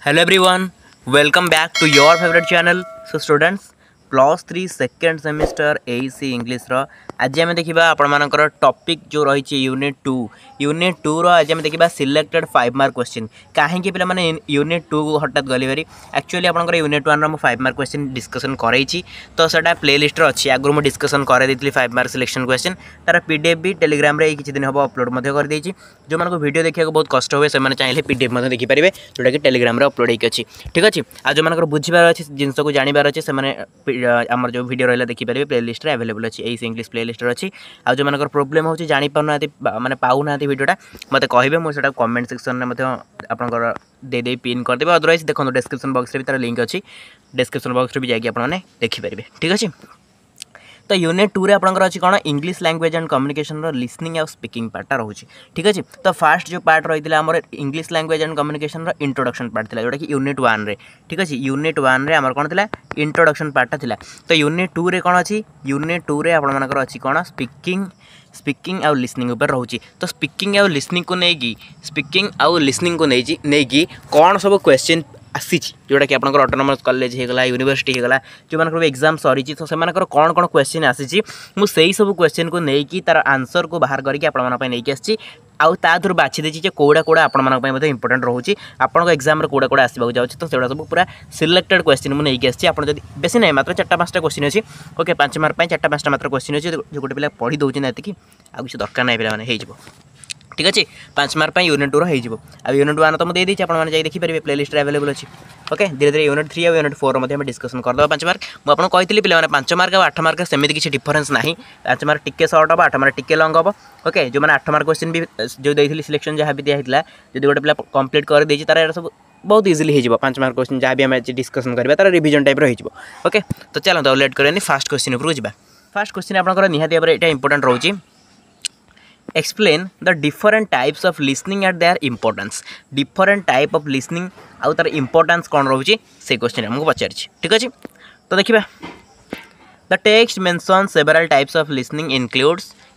Hello everyone, welcome back to your favorite channel. So students, +3 second semester AC English रो आज आम देखा आपर topic जो रही यूनिट 2 रो आज आम देखा सिलेक्टेड 5 मार्क क्वेश्चन कहीं पे मैंने यूनिट 2 को हठात गली भारी एक्चुअली आप यूनिट 1 रो 5 मार्क क्वेश्चन डिस्कसन करई तो सर प्लेलिस्ट अच्छी आगुरी मुझे डिस्कसन कर 5 मार्क सिलेक्शन क्वेश्चन तार पीडीएफ भी टेलीग्राम रे किसी दिन हम अपलोड कर देती जो मैंने वीडियो देखा बहुत कष्ट हुए से चाहिए पीडीएफ देखिपारे जोटा कि टेलीग्राम रे अपलोड होगी ठीक अच्छे आज जो मैंने बुझार अच्छे जिनस को जानवर अच्छे से आमर जो वीडियो रहा देखिपारे प्लेलिस्ट अवेलेबल अच्छी एसी इंग्लिश प्लेलिस्ट अच्छी आज जो मैंने प्रोब्लेम हो जापाना माने पाऊना वीडियोटा मत कहे मुझे कमेंट सेक्शन में आपंकर दे पिन करदे अदरवाइज देखो डिस्क्रिप्शन बॉक्स भी तार लिंक अच्छी डिस्क्रिप्शन बॉक्स भी जाकि आपने देखिपारे ठीक अच्छे। तो यूनिट 2 रे आपंकर अच्छी कौन English language and communication listening और स्पीकिंग पार्टा रोचे ठीक अच्छे। तो फास्ट जो पार्ट रही है आमर English language and communication introduction part था जोटा कि यूनिट 1 रे ठीक अच्छे। यूनिट 1 रे आमर कौन था इंट्रोडक्शन पार्टा था। तो यूनिट 2 रे कौन अच्छी यूनिट 2 रे आपंकर अच्छी कौन स्पीकिंग आउ लिसनिंग उपर रोचे। तो स्पीकिंग आउ लिसनिंग को नहीं कौन सब क्वेश्चन आसी जोटा कि आपंकर ऑटोनोमस कॉलेज होगा यूनिवर्सिटी होगा जो मान एग्जाम सरी तो से कौन कौन क्वेश्चन आसी मुझे सब क्वेश्चन को लेकिन तार आंसर को बाहर करके आपकी आसी आउ तादर बाछि देछि कौड़ा कौड़ा आपंट इंपोर्टेंट रोचे आपको एग्जाम कौड़ा कौड़ा आसवाक जाऊँगी तो सेटा सब पूरा सिलेक्टेड क्वेश्चन मुझे नहीं आसी आप बेसी ना मात्र 4-5टा क्वेश्चन अच्छी ओके 5 मार्क 4-5टा मात्र क्वेश्चन अच्छी जो गोटे पिला पढ़ी दौर ना ये आगे किसी दरकार ना पे हो ठीक अच्छे 5 मार्क यूनिट 2 हो यूनिट 1 तो मुझे देती आपने देखिपारे प्लेलिस्ट अवेलेबल अच्छी ओके धीरे धीरे यूनिट 3 और यूनिट 4 में डिस्कसन करदे 5 मार्क मुझे कही पे 5 मार्क और 8 मार्क सेमती किसी डिफरेंस ना 5 मार्क टिके सर्ट हम 8 मार्क टिके लंग हम ओके जो मैंने 8 मार्क क्वेश्चन भी जो देती सिलेक्शन जहाँ भी दिखाई जो गोटे पिला कंप्लीट कर देती तार सब बहुत इजिली हो 5 मार्क क्वेश्चन जहाँ भी आम डिस्कसन करवा तार रिविजन टाइप हो ओके। तो चलो तो लेट करें फास्ट क्वेश्चन उपरू जा। फास्ट क्वेश्चन आपंकर निहाती भाव में इंपोर्टेंट रोचे explain the different types of listening eight there importance. Different type of listening आउ तार इंपोर्टेंस कौन रोचे से क्वेश्चन हमको पचारि ठीक अच्छे। तो देखिए the text mention several types of listening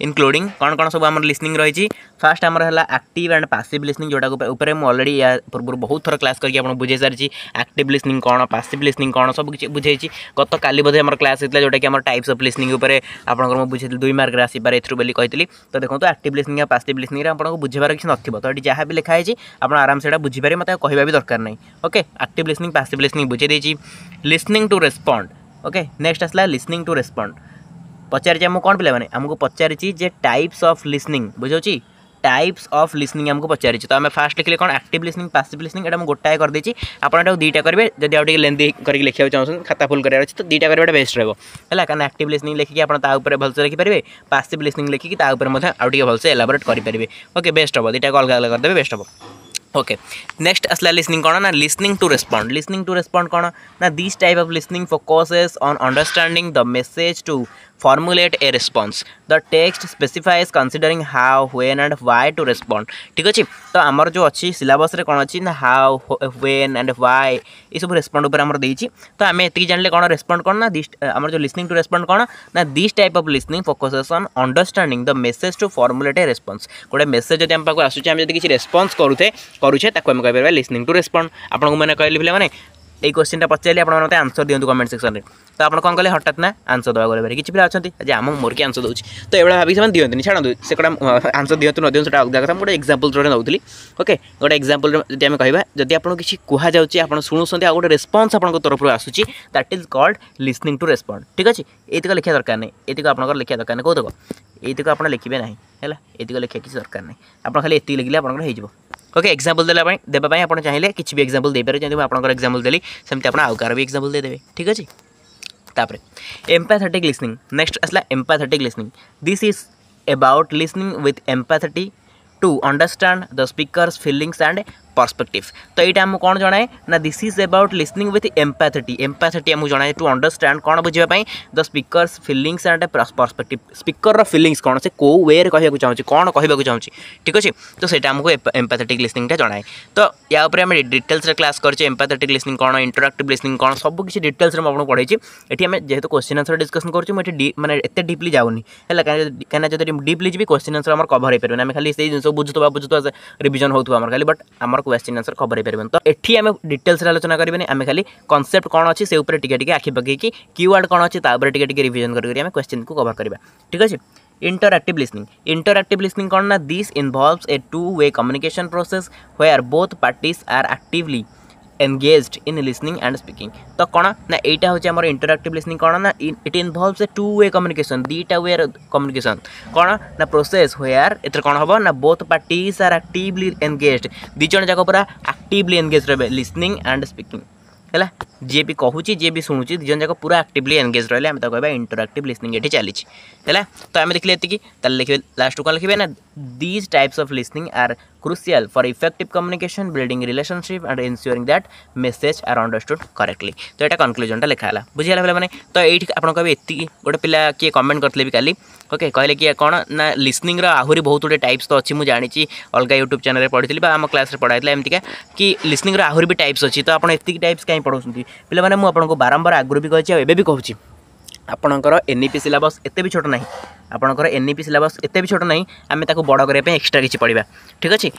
including कौन कौन सब आम लिसनिंग रही। फास्ट आमर है एक्टिव एंड पैसिव लिसनिंग जोटा मुझे ऑलरेडी या पूर्व बहुत थर क्लास करके बुझे सारी एक्टिव लिसनिंग कौन पैसिव लिसनिंग कौन सब कुछ बुझे गत काली बोधे आम क्लास होता जोटा कि टाइप्स ऑफ लिसनिंग आपको बुझे 2 मार्क आसपारे एथुर कही तो देखो एक्टिव लिसनिंग या पैसिव लिसनिंग आपको बुझार किसी नथिबो तो ये जहाँ भी लिखाई आप आराम से बुझीपारे मतलब कहवा भी दरकार नहीं okay. Active listening passive listening बुझे देती। Listening to respond okay next आसला लिसनिंग टू रेस्पॉन्ड पचारि आमको कौन पे आमको पचारि जे टाइप्स ऑफ लिसनिंग बुझे टाइप्स ऑफ लिसनिंग आमको पचारि तो आम फास्ट लिखले कौन एक्टिव लिसनिंग पैसिव लिसनिंग एटा गोटाए कर देछि आपन एटा 2टा करेंगे जदि आउटे लेंदी करके लिखा चाहते खाता फुल करार तो 2टा करेंगे बेस्ट रहो है कारण एक्टिव लिसनिंग लिखिकी आप भलसे लिखिपारे पैसिव लिसनिंग लिखिकी आउटे भलसे एलाबोरेट करेंगे ओके बेस्ट हम 2टा अलग अलग करदे बेस्ट हम ओके। नेक्स्ट आसला लिसनिंग कौन ना लिसनिंग टू रेस्पॉन्ड कौन ना this type of listening focuses on understanding the message to formulate a response. The text specifies considering how, when and why to respond ठीक अच्छे। तो आमर जो अच्छी सिलेबस रे कौन अच्छी ना how, when and why ये सब रेस्पॉन्ड ऊपर आमर देइछि तो आम एति जानले कौन रेस्पॉन्ड कौन ना दिस आमर जो लिसनिंग टू रेस्पॉन्ड कौन ना this type of listening focuses on understanding the message to formulate a response गोटे मेसेज जब आम पाक आसुचे आम जब किसी रेस्पॉन्स करुचे ताको आम कहि लिसनिंग टू रेस्पॉन्ड आपको मैंने कहली पे मैंने ये क्वेश्चन पचारे आप आंसर दिंतु कमेंट सेक्शन में तो आप कौन कले हठात ना आंसर देवा गले किसी पिला अच्छा आम मोर की आंसर दूसरी तो ये भाई से दिखती छाड़ू से आंसर दिंतु न दिंतु अलग कथा गोटे एक्जाम्पल थोड़े नौली ओके गोटे एक्जाम्पल जब आम कह जब आप किसी कहुच्छे आप शुणुंट आ गोटे रेस्पॉन्स आप तरफ आसूँ that is called listening to respond ठीक अच्छे। ये लिखा दरकार नहीं ये आप लिखा दरकार नहीं कौतक ये आप लिखे ना है ये लिखा किसी दरकार नहीं आप खाली ये लिखिले आप ओके। एग्जाम्पल देवाई आप चाहिए किसी भी एग्जाम्पल दे पारे जब आप एग्जाम्पल देली सेमती आप आउ कार भी एग्जाम्पल देदेवे ठीक अच्छे। तापर एम्पैथेटिक लिसनिंग नेक्स्ट आसला empathetic listening this is about listening with empathy to understand the speaker's feelings and perspective. तो ये आमको कौन जनाए ना this is about listening with empathy आमको जनाए टू अंडरस्टैंड कौन बुझापी the speaker's feelings and perspective speaker feelings कौन से कौ वे कहूँ चाहूँगी कौन कहूँ चाहूँगी ठीक अच्छे। तो सेटा आमको एम्पैथेटिक लिसनिंग जनाए तो या आम डिटेल्स क्लास करचे एम्पैथेटिक लिसनिंग कौन इंटरैक्टिव लिसनिंग कौन सब किसी डिटेल्स आपको पढ़ाई ये आम जेहेतु क्वेश्चन आंसर डिस्कसन करुँचे माने एत डीपली जाऊनी है कहीं डीपली जी क्वेश्चन आंसर आम कभर हो पारे आम खाली से जिन बुझुवा रिविजन होता खाली बट आम क्वेश्चन आंसर कवर हो तो एठी आम डिटेल्स आलोचना करेंगे आम खाली कॉन्सेप्ट कौन अच्छी से टिके आखि पकई कीवर्ड कौन अच्छी टिके रिविजन करके क्वेश्चन को कवर करवा ठीक अच्छे। इंटरएक्टिव लिसनिंग कौन ना this involves a two way communication process where both parties are actively engaged in listening and speaking तो कौन ना यहाँ हूँ आम इंटरएक्टिव लिसनिंग कौन ना it involves a two way communication दीटा वे कम्युनिकेशन कौन ना प्रोसेस वेयर एथर कौन हम ना both parties are actively engaged दी जन जाक पूरा एक्टिवली एंगेज रहे लिसनिंग एंड स्पीकिंग है जी भी कहूँ जी भी शुणुची दिजन जाक पूरा एक्टिवली एंगेज रही आम कहवा इंटरएक्टिव लिसनिंग ये चली है तो आम देखिए ये लिखे लास्ट कौन लिखे ना these types of listening are crucial for effective communication building relationship and ensuring that message are understood correctly तो यहाँ कंक्लूजन टा लिखा बुझीगला पे मैंने तो ये आप एति गोटे पिला किए कमेंट करते भी काली ओके कहले कि कौन ना लिसनिंग आहरी बहुत गुटे टाइप्स तो अच्छी मुझे जानी अलग यूट्यूब चैनल पढ़ी आम क्लास में पढ़ाई एमतीका कि लिसनिंग आहरी भी टाइप्स अच्छी तो आप टाइप्स कहीं पढ़ाऊँ पे मुझे बारंबार आगुरी भी कही एवं भी कहूँ आपणकर एनईपी सिलेबस एते भी छोट नहीं आपणकर एनईपी सिलेबस एते भी छोट नहीं आम ताको बड़ करने एक्सट्रा किसी पढ़ा ठीक अच्छे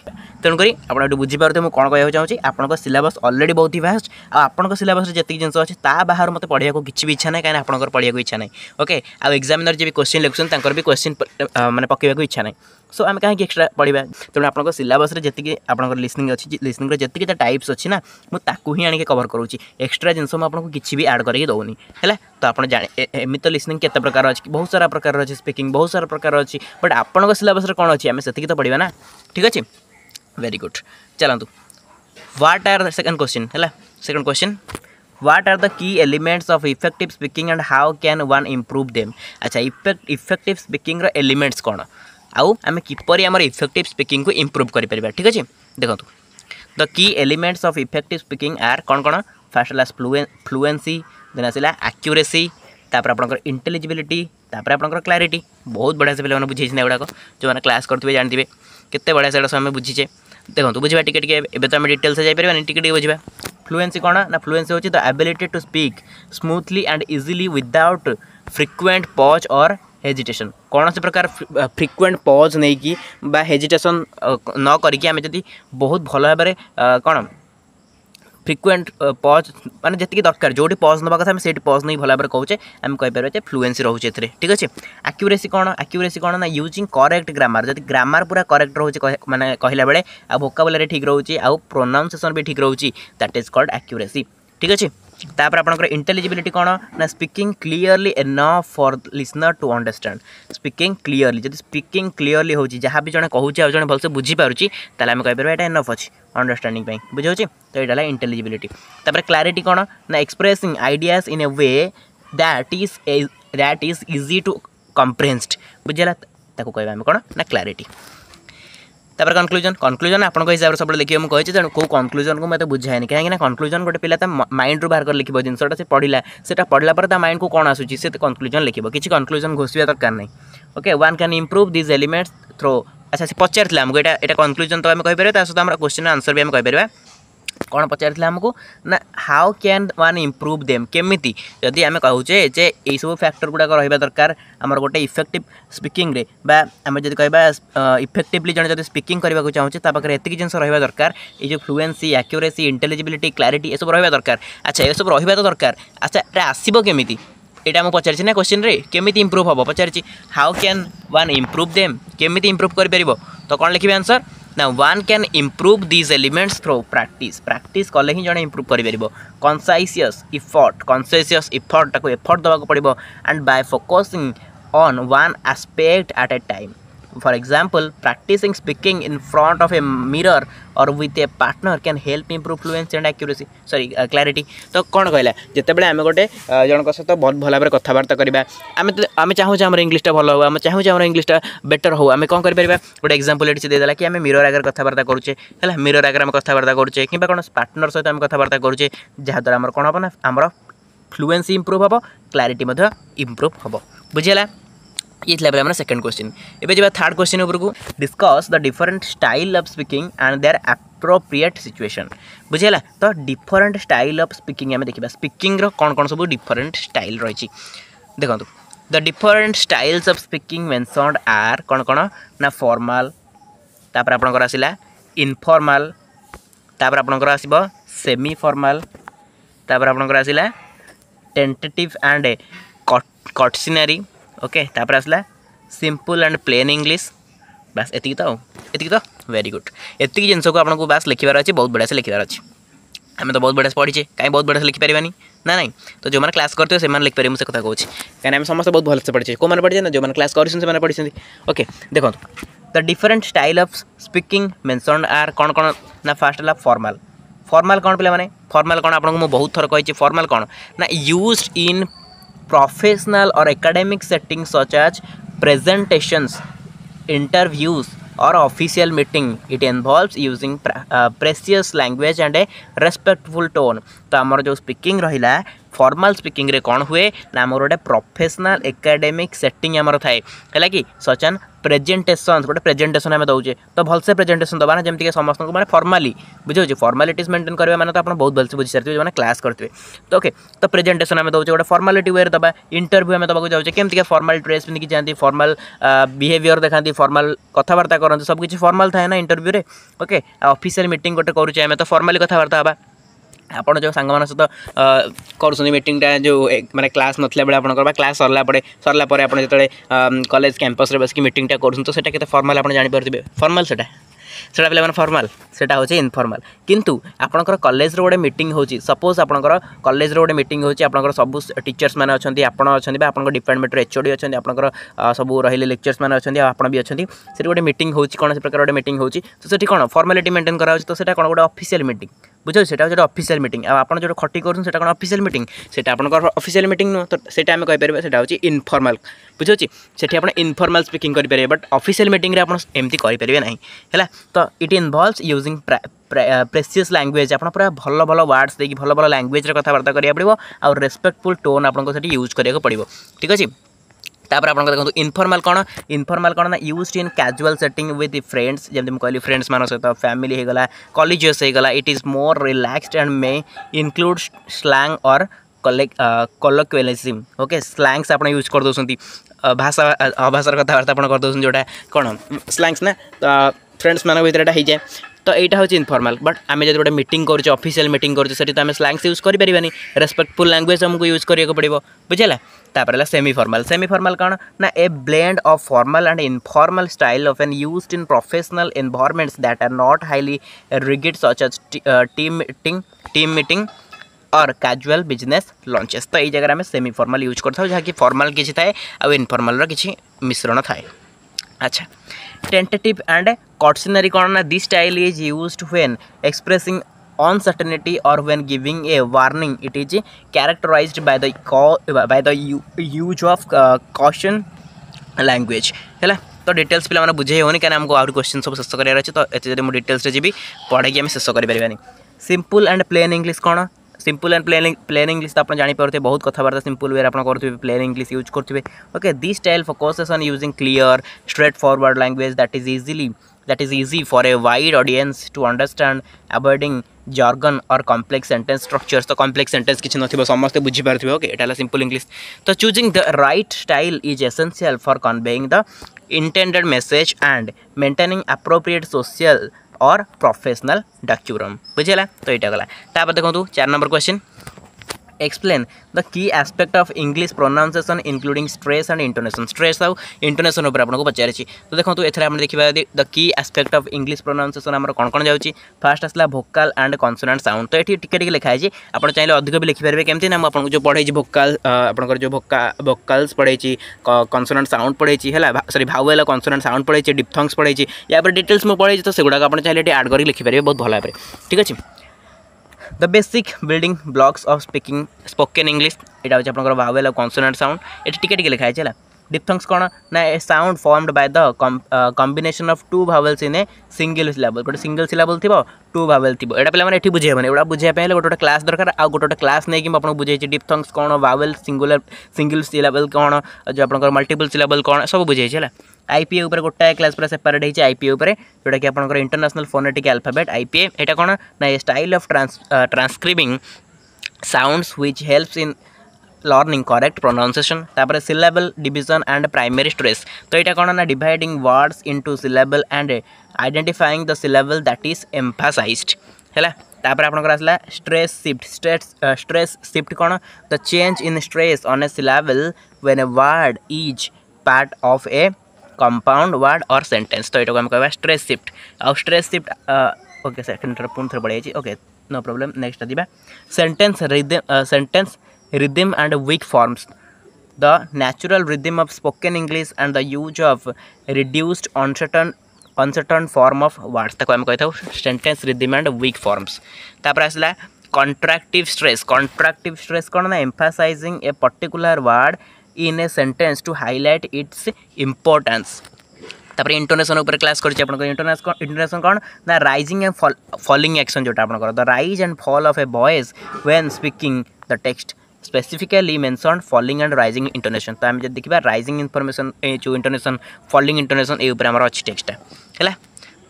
तेणुक आप बुझीपारे मुझे कौन कहना चाहिए आपंक सिलेबस अलरेडी बहुत ही फास्ट आपंक सिलेबस जी जिन अच्छे ता बाहर मत पढ़ा किसी भी इच्छा ना कहीं आपंकर पढ़ा इच्छा ना ओके आउ एग्जामिनर जी क्वेश्चन लिखुन भी क्वेश्चन माने पकेबा इच्छा ना सो आम कहीं एक्सट्रा पढ़ा तेणु आप सिलेबस जी आप लिसनिंग अच्छी लिसनिंग जी टाइप्स अच्छी ना मुझे ही कवर करूँगी एक्सट्रा जिन मुझे किसी भी ऐड करके दौनी है तो आप जाने एमती तो लिसनिंग केते प्रकार अच्छी बहुत सारा प्रकार अच्छी स्पीकिंग बहुत सारा प्रकार अच्छी बट आपंक सिलेबस कौन अच्छी आम से तो पढ़ा ना ठीक अच्छे वेरी गुड चलतु what are the second question है second question what are the key elements of effective speaking and how can one improve them अच्छा इफेक्टिव स्पीकिंग रो एलिमेंट्स कौन आउ आम किपरि आमर इफेक्टिव स्पीकिंग को इम्प्रूव कर पारिबा ठीक अच्छे देखो the key elements of effective speaking are कौन कौन फास्ट क्लास फ्लुएंसी देन आसला एक्यूरेसी तापर आपनकर इंटेलिजिबिलिटी तापर आपनकर क्लैरिटी बहुत बढ़िया से पे बुझे गुड़ाक जो मैंने क्लास करते जानते केते बढ़िया से सब बुझीचे देखो बुझा टिके एवं तो आम डिटेल्स जापर टिके बुझा फ्लुएंसी कौन ना फ्लुएंसी होची the ability to speak smoothly and easily without frequent pause और हेजिटेशन कौन से प्रकार फ्रिक्वेंट पॉज नहीं कि बा हेजिटेशन न करिकी आम जदि बहुत भल भाव कौन फ्रिक्वेंट पॉज माने जी दरकार जो पॉज नवा कथा से पॉज नहीं भल भाव कहे आम कहीपर फ्लुएंसी रोचे ठीक अच्छे एक्यूरेसी कौन ना यूजिंग करेक्ट ग्रामर जब ग्रामर पूरा करेक्ट रोचे माने कहला बेले आ वोकाबुलरी ठीक रोचे आ प्रोनाउंसिएशन भी ठीक रोचे दैट इज कॉल्ड एक्यूरेसी ठीक अच्छे तापर आपनकर इंटेलिजिबिलिटी कौन ना speaking clearly enough for listener to understand speaking clearly जब स्पीकिंग क्लीयरली हो जहाँ भी जड़े कहूँ जड़े भलसे बुझीपारुची आम कहीपर यहाँ एनफ अच्छी अंडरस्टैंडिंग बुझे तो यहाँ इंटेलिजिबिलिटी तापर क्लैरिटी कौन ना expressing ideas in a way that is easy to comprehended बुझेगा ताको कहबा आम कौन ना क्लैरिटी तापर कनक्लूजन आप हिसाब से सब लिखे मुझे तेणु कौ कनक्लूजन को मतलब बुझाएनि कहीं कनक्लूजन गोटे पिला माइंड रू बाहर कर लिखिब जिनसा से पढ़ला से पढ़ला पर माइंड को कौन आसूँ से कनक्लूजन लिखिब किसी कनक्लूजन घोषिया दरकार नहीं okay one can improve this elements through अच्छा से पचार आमको यहाँ कनक्लूजन तो आम कहीपर सहित क्वेश्चन आंसर भी आम कहीपर कौन पचार आमको ना how can one improve them केमिति जदि आम कहूचे जे यही सब फैक्टर गुड़ाक रहा दरकार आमर गोटे इफेक्टिव स्पीकिंग रे बा आम जब कह इफेक्टिवली जन जब स्पीकिंग करने चाहूँचे पाखे एतिक जिन रहा दरकार ये जो फ्लुएंसी एक्यूरेसी इंटेलिजिबिलिटी क्लैरिटी ये सब रहा दरकार अच्छा ये सब रहा तो दरकार अच्छा आसब केमिति यहाँ मुझे पचारि ना क्वेश्चन रे केमिति इम्प्रूव हम पचारि how can one improve them केमिति इम्प्रूव कर तो कौन लिखिए आंसर ना one can improve these elements through practice कले ही जड़े इम्प्रूव कर कनसाइसियस इफर्ट ताको एफर्ट दवा पड़ो and by focusing on one aspect at a time for example practising speaking in front of a mirror or with a partner can help improve fluency and accuracy sorry clarity तो कौन कहला जितेबाला आम गोटे जनक सहित बहुत भल भाव कथबार्ता करवा आम चाहूँ आम इंग्लीटा भल हो आम चाहूँ आम इंग्लीटा बेटर हो आम कौन कर गोटे एक्जाम्पल ये देदेला कि आम मिरर आगे कथबार्ता करुचे है मिरर आगे आम कथबार्ता करुचे कि कौन पार्टनर सहित आम कथबार्ता करुचे जहाँद्वारा आम कौन हम ना आम फ्लुएंसी इम्प्रूव हम क्लैरिटी इम्प्रूव हम बुझीगला ये मैंने सेकंड क्वेश्चन एवं जब थर्ड क्वेश्चन उपरकू discuss the different style of speaking and their appropriate situation बुझेगा तो डिफरेंट स्टाइल ऑफ स्पीकिंग आम देखा स्पीकिंग कौन कौन सब डिफरेंट स्टाइल रही देखो the different styles of speaking mentioned are कौन कौन ना फॉर्मल तापर आपनकर आसिला इनफॉर्मल तापर आपनकर आसीबो सेमी फॉर्मल तापर आपनकर आसिला टेंटेटिव एंड कॉटसिनरी ओके तापर आसला सिंपल एंड प्लेन इंग्लिश बस एति तो वेरी गुड एति जिनस को आपको बस लिखार अच्छे बहुत बढ़िया से लिखार अच्छे आम तो बहुत बढ़िया से पढ़ीचे कहीं बहुत बढ़िया से लिखिपारानी ना नहीं तो जो मैंने क्लास करते से लिखिपारे मुझे कथा कहूँ कहीं समस्त बहुत भलसे पढ़ीचे कौन मैंने पढ़ी ना जो मैंने क्लास कर पढ़ी ओके देखो the different style of speaking mentioned are कौन कौन ना फास्ट है फॉर्मल फॉर्मल कौन पे मैंने फॉर्मल कौन आपको मुझे बहुत थर कही फॉर्मल कौन ना यूज्ड इन प्रोफेशनल और academic setting such as presentations interviews or official meeting. It involves using precious language and a respectful tone. तो आमर जो स्पीकिंग रहिला फॉर्मल स्पीकिंग रे कौन हुए ना आमर गोटे प्रोफेशनल एकेडमिक सेटिंग आमर थाए है कि सचन प्रेजेंटेशन गोटे प्रेजेंटेशन आम दौचे तो भलसे प्रेजेंटेशन दबा ना जमीक समस्त मैंने फॉर्माली बुझे फॉर्मालिटीज मेंटेन करवा मैंने तो आप बहुत भलसे बुझी सारी जो क्लास करते तो ओके तो प्रेजेंटेशन आम दौचे गोटे फॉर्मालिटी वे दबा इंटरव्यू आम दबाक जाऊे केमती फॉर्माल ड्रेस पिंधिकी जाती फॉर्माल बिहेवियर देखा फॉर्माल कथबार्ता करते सब किसी फॉर्माल थाए ना इंटरव्यू रे ओके ऑफिशियल मीटिंग गोटे करुचे आम तो फॉर्माली कथबार्ता हाँ आपड़ जो सांग सहित कर मीटिंगटा जो मैंने क्लास नथिला बेले आपनकर क्लास सरला आप जो कॉलेज कैंपस रे बस मीटिंगटा कर तो सेटा केते फॉर्मल आप जानि पारथिबे फॉर्मल सेटा पे मैंने फॉर्मल सेटा होचे इनफॉर्मल किंतु आपनकर कॉलेज रे गोटे मीटिंग होची सपोज आपनकर कॉलेज रे गोटे मीटिंग होची आपनकर सब टीचर्स माने अछंती आपण अछंती बा आपनकर डिपार्टमेंट रे एचओडी अछंती आपनकर सब रहिले लेक्चर्स माने अछंती आपण भी अछंती से गोटे मीटिंग होची कोन से प्रकार गोटे मीटिंग होची तो सेठी कोन फॉर्मालिटी मेंटेन करा होची तो सेटा कोन गोटे ऑफिशियल मीटिंग बुझे से ऑफिशियल मीटिंग आप जो खटी कर ऑफिशियल मीटिंग से ऑफिशियल मीटिंग नुह तो से आम कहीपर से हूँ इनफॉर्मल बुझे से आप इनफॉर्मल स्पीकिंग करेंगे बट ऑफिशियल मीटिंग रे आप एमती करेंगे ना है तो it involves using precious language आप पूरा भल भल वर्ड्स देकी भल भल लैंग्वेज कथबार्ता करा पड़ो आ रेस्पेक्टफुल टोन आपको यूज करा पड़ो ठीक अच्छे तापर आप देखो इनफॉर्मल कौन ना used in casual setting with friends जमी मुझे कहली फ्रेंड्स मान सहित फैमिली होगला कॉलेजेस होगला it is more relaxed and may include slang और कोलोक्वियलिज्म ओके स्लैंग्स आप यूज कर दौरान भाषा अभाषार कथबार्ता आप कर दौरान जोटा कौन स्लैंग्स ना फ्रेंड्स मान भर हो जाए तो यहाँ हूँ इनफॉर्मल बट आम जो गोटे मीटिंग कर ऑफिशियल मीटिंग कर तो आम स्लैंग्स यूज करें रेस्पेक्टफुल लैंग्वेज आमको यूज करा पड़ो बुझेगा तापर सेमी फॉर्मल कौन ना a blend of formal and informal style of an used in professional environments that are not highly rigid such as team meeting और कैजुअल बिजनेस लंचेस तो ये जगह आम सेमी फॉर्मल यूज करता जहाँकि फॉर्मल किसी थाए आ इनफॉर्मल किसी मिश्रण थाए अच्छा टेंटेटिव एंड कॉटसिनरी कौन ना this style is used when expressing uncertainty or when giving a warning it is characterized by the use of caution language है तो डिटेल्स पे बुझे होनी क्या हमको आउट क्वेश्चन सब शेष करार अच्छे तो ये जब मुझे डिटेल्स जी पढ़े आम शेष करें सिंपल एंड प्लेन इंग्लिश कौन सिंपल एंड प्लेन इंग्लिश तो आप जापर बहुत कथबार्ता सिंपल वे आप करेंगे प्लेन इंग्लिश यूज करेंगे okay this style focuses on using clear straight forward language that is easy for a wide audience to understand avoiding jargon or complex sentence structures तो complex sentence किसी नथिबो समस्त बुझी पारथिबो okay एटाला simple English तो choosing the right style is essential for conveying the intended message and maintaining appropriate social or professional decorum बुझेला तो एटा गला तापर देखो 4 number question explain the key aspect of English pronunciation including stress and intonation stress और intonation ऊपर आपको पचारि तो देखो एथरे आपण देखिबा the key aspect of English pronunciation हमर कोन कोन जाउची फर्स्ट आसला vocal and consonant sound तो एठी टिके टिके लिखा है आपण चाहिले अधिक भी लिखि परबे केमति ना आपन जो पढै छी vocal आपनकर जो vocals पढै छी consonant sound पढै छी हैला सॉरी vowel consonant sound पढै छी diphthongs पढै छी या पर डिटेल्स में पढै छी तो सेगुडा आपण चाहिले एठी ऐड करी लिखि परबे बहुत भला भाबरे ठीक अछि The basic building blocks of spoken English एटा होची आपनकर vowel और consonant sound एठी टिके टिके लिखा है चला diphthongs कौन ना a sound formed by the combination of two vowels in a single syllable गोटे सिंगल सिलाबल थिबो टू vowel थिबो एटा पले माने एठी बुझे माने एडा बुझे पहिले गोटे क्लास दरकार आ गोटे क्लास नै कि आपन बुझे छी diphthongs कौन vowel सिंगल सिलाबल कौन जो आपनकर मल्टीपल सिलाबल कौन सब बुझे छला आईपीए ऊपर गोटा क्लास पूरा सेपरेट है आईपीए ऊपर जोटा कि आपनकर इंटरनेशनल फोनेटिक अल्फाबेट आईपीए एटा कौन ना a style of transcribing sounds which helps in learning correct pronunciation तापर syllable division and primary stress तो यहाँ कौन ना dividing words into syllable and identifying the syllable that is emphasized है तापर आपनकर आसला स्ट्रेस शिफ्ट कौन the change in stress on a syllable when a word is part of a compound word और सेंटेंस तो ये आम कह स्ट्रेस शिफ्ट आ स्ट्रेस शिफ्ट ओके सेकंड पुणी थे बढ़िया ओके नो प्रॉब्लम नेक्स्ट दिबा sentence rhythm and weak forms the natural rhythm of spoken English and the use of reduced uncertain form of words ताको हम कहता sentence rhythm and weak forms तापर आसला contractive stress कौन ना emphasizing a particular word in a sentence to highlight its importance तापर intonation ऊपर class करछि आपन को इंटोनेशन कौन ना राइजिंग एंड फॉलिंग एक्शन जोटा आपन को the rise and fall of a voice when speaking the text specifically mention falling and rising intonation तो आम जब देखा राइजिंग इनफॉरमेशन जो इंटोनेशन फॉलिंग इंटोनेशन ये ऊपर अच्छी टेक्स्ट है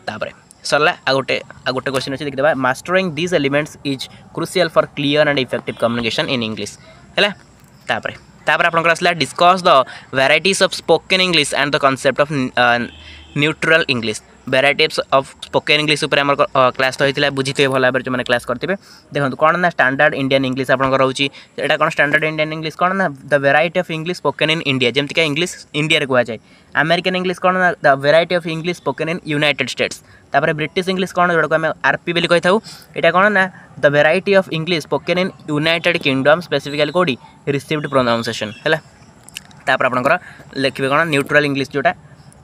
तापर सरला आ गोटे क्वेश्चन अच्छे देखिए mastering this elements is crucial for clear and effective communication in English है तापर आपनकर आसला discuss the varieties of spoken English and the concept of neutral English varieties of spoken English ऊपर आम क्लास तो होता है बुझे भल भाव जो मैंने क्लास करते देखो कौन ना स्टैंडर्ड इंडियन इंग्लिश आप रोचे यहाँ कौन स्टैंडर्ड इंडियन इंग्लिश कौन ना the variety of English spoken in India जमीक इंग्लिश इंडिया रे कहुए अमेरिकन इंग्लिश कौन ना the variety of English spoken in United States तापर ब्रिटिश इंग्लिश कौन जोटा को आम आरपी बोली कही था यहाँ कौन ना the variety of English spoken in United Kingdom specifically कौटी रिसीव्ड प्रोनाउंसिएशन है तापर आपनकर लिखिए कौन न्यूट्रल इंग्लिश जोटा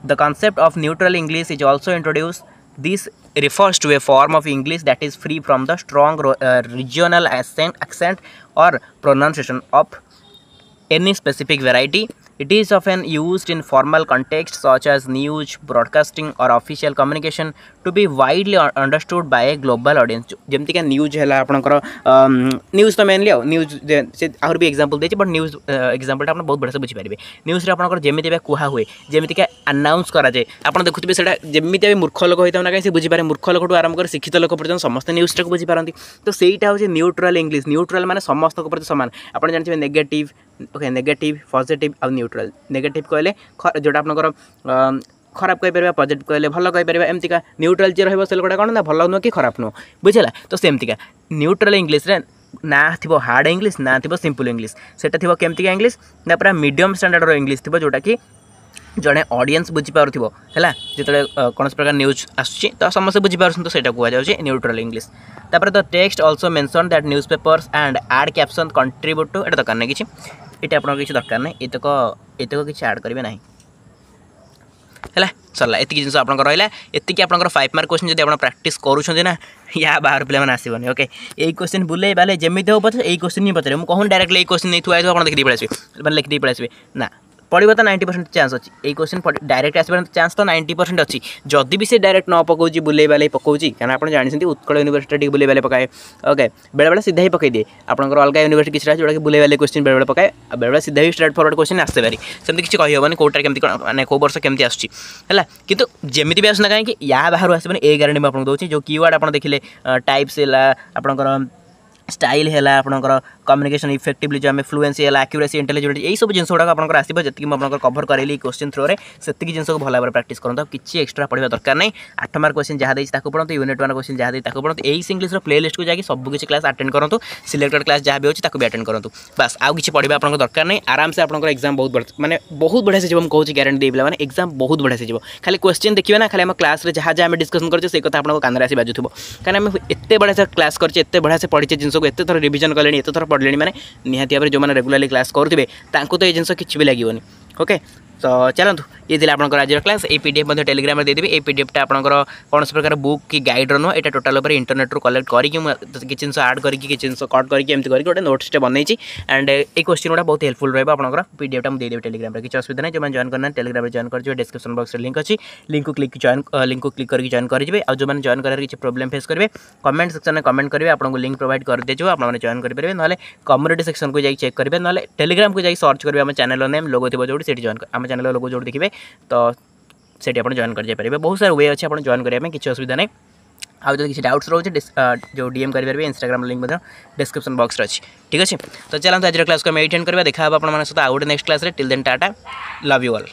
The concept of neutral English is also introduced. This refers to a form of English that is free from the strong regional accent or pronunciation of any specific variety. It is often used in formal contexts such as news, broadcasting or official communication to be widely understood by a global audience. जमती का news है आपनकर news तो mainly news से आहुर भी example देछि but news example आप बहुत बढ़िया से बुझी पारे न्यूज रे आपनकर जेमिति बे कुहा हुए जेमिति का अनाउंस करा जाए आपन देखुथिबे सेटा जेमिति बे मूर्ख लोक होइता ना काई से बुझी पारे मूर्ख लोकटू आरंभ कर शिक्षित लोक पर्यंत समस्त न्यूज टा को बुझी पारंती तो सेटा हो न्यूट्रल इंग्लिश न्यूट्रल माने समस्त को प्रति समान आपन जानथिबे नेगेटिव ओके नेगेटिव पॉजिटिव और न्यूट्रल नेगेटिव कहले जोटा आपनकर खराब कहीपर पॉजिटिव कहले भल कहीपर एमतीका न्यूट्रल जे रहिबो से लोकटा कोन ना भल नुह कि खराब नुह बुझला तो सेमतीका न्यूट्रल इंग्लिश रे ना थी हार्ड इंग्लिश ना थी सिंपल इंग्लिश सेटा थी केमतीका इंग्लिश ना पूरा मीडियम स्टैंडर्ड इंग्लिश थी जोटा कि जड़े ऑडियंस बुझीपार है जिते कौन प्रकार न्यूज आसूँ तो समस्त बुझीपार तो सहीटा कहुए न्यूट्रल इंग्लिश तापर the text also mention that newspapers and ad caption contribute to एटा दरकार नहीं कि आप किसी दरकार नहीं एतक किसी ऐड करेंगे ना है सरला एति जिन आप रहा एति आप 5 मार्क क्वेश्चन जब आप प्रैक्टिस करूँ ना या बाहर पे आसबनी ओके यही क्वेश्चन बुले बाले जमी हो पचे यही क्वेश्चन नहीं पचारे मुझे कहूँ डायरेक्टली ये क्वेश्चन नहीं थुआ आप देखिए पड़े मैंने लिखिए पड़े आसबे ना पड़ो तो 90% चांस अच्छी यही क्वेश्चन डायरेक्ट आसपार चांस तो 90% अच्छी जदि भी से डायरेक्ट न पकाऊँ बुले बाले पकाऊँ कारण आप जानते उत्कल यूनिवर्सिटी बुले बाले पकाए ओके बेले बेले सीधा ही पकई दिए आपंकर अलग यूनिवर्सिटी किसी जोटा कि बुले बाले क्वेश्चन बेले पकाए बेले बेले सीधा ही स्ट्रेट फॉरवर्ड क्वेश्चन आसते पारी सेमती किसी कहीहबनी कौटा केमती माने कौ वर्ष केमती आसूँ किंतु जमी भी आसना कहीं या बाहर आसबनी ए गारंटी मैं आपको दूसरी जो कीवर्ड आप देखिले टाइप्स है आपंकर स्टाइल है आपंकर कम्युनिकेशन इफेक्टिवली जो आम फ्लुएंसी है एक्यूरेसी इंटेलिजेंट यही सब जिन गुड़ा आपंकर आसो जी मुझे कभर करेली क्वेश्चन थ्रो रे से जिन को भल भाव प्रैक्टिस करूँ किसी एक्सट्रा पढ़ा दरकार नहीं 8 मार्क क्वेश्चन जहाँ देखिए पढ़ते यूनिट 1 क्वेश्चन जहाँ देखिए पढ़ते यही इंग्लिश प्ले लिस्ट को जाकि सब किसी क्लास अटेंड करूँ सिलेक्टेड क्लास जहाँ भी अच्छी भी अटेंड करूँ बस आउ किसी पढ़ा आपको दरकार नहीं आराम से आपंकर एग्जाम बहुत माने बहुत बढ़िया से कहूँ गारंटी दे मैंने एग्जाम बहुत बढ़िया से खाली क्वेश्चन देखिए ना खाली आम क्लास जहाँ जहाँ डिस्कसन करते से कथा आपको कान आसी बाजुब कहीं आम एत बढ़िया से क्लास करते एत बढ़िया से पढ़े जिन को एत थर रिविजन कले एत थर पढ़ले मैंने निहाती भाव जो मैंने रेगुलाली क्लास करुवे तो ये जिन किसी भी लगे ओके तो चलतु ये थी आपंकर आज क्लास ये पीडीएफ टेलीग्राम में देदेवी ये पीडीएफटा आपंकर कौन प्रकार बुक कि गाइड नुह यहाँ टोटाल इंटरनेट रू कलेक्ट करके किसी जिन आड करके किसी जिन कट करके एमती करके गोटे नोट्सटे बनई एंड ये क्वेश्चन गुड़ा बहुत हेल्पफुल रहा आपंकर पीडीएफटा मुझे देदेवी टेलीग्राम किसी असुविधा नहीं जो जॉइन करना टेलीग्राम जॉइन कर डिस्क्रिप्शन बॉक्स लिंक अच्छी लिंक को क्लिक करके जॉइन करेंगे और जो मैंने जॉइन कर किसी प्रोब्लेम फेस करेंगे कमेंट सेक्शन में कमेंट करेंगे आपको लिंक प्रोवाइड कर दीजिए आपने जॉइन करेंगे ना कम्युनिटी सेक्शन को जाकर चेक करेंगे ना टेलीग्राम को जाकर सर्च करेंगे आम चैनल नेम लोगो थी जो जॉइन आम चैनल लोगो जो देखिए तो सेठी आप जॉइन कर जाइए बहुत सारा वे अच्छे आप जॉइन करने किसी असुविधा नहीं आउ जो किसी डाउट्स रोचे जो डीएम करेंगे इंस्टाग्राम लिंक डिस्क्रिप्शन बॉक्स अच्छी ठीक अच्छे तो चलते आज क्लास को एटेंड करवा देखा आप सहित आउ गोटे next class till then tata love you all.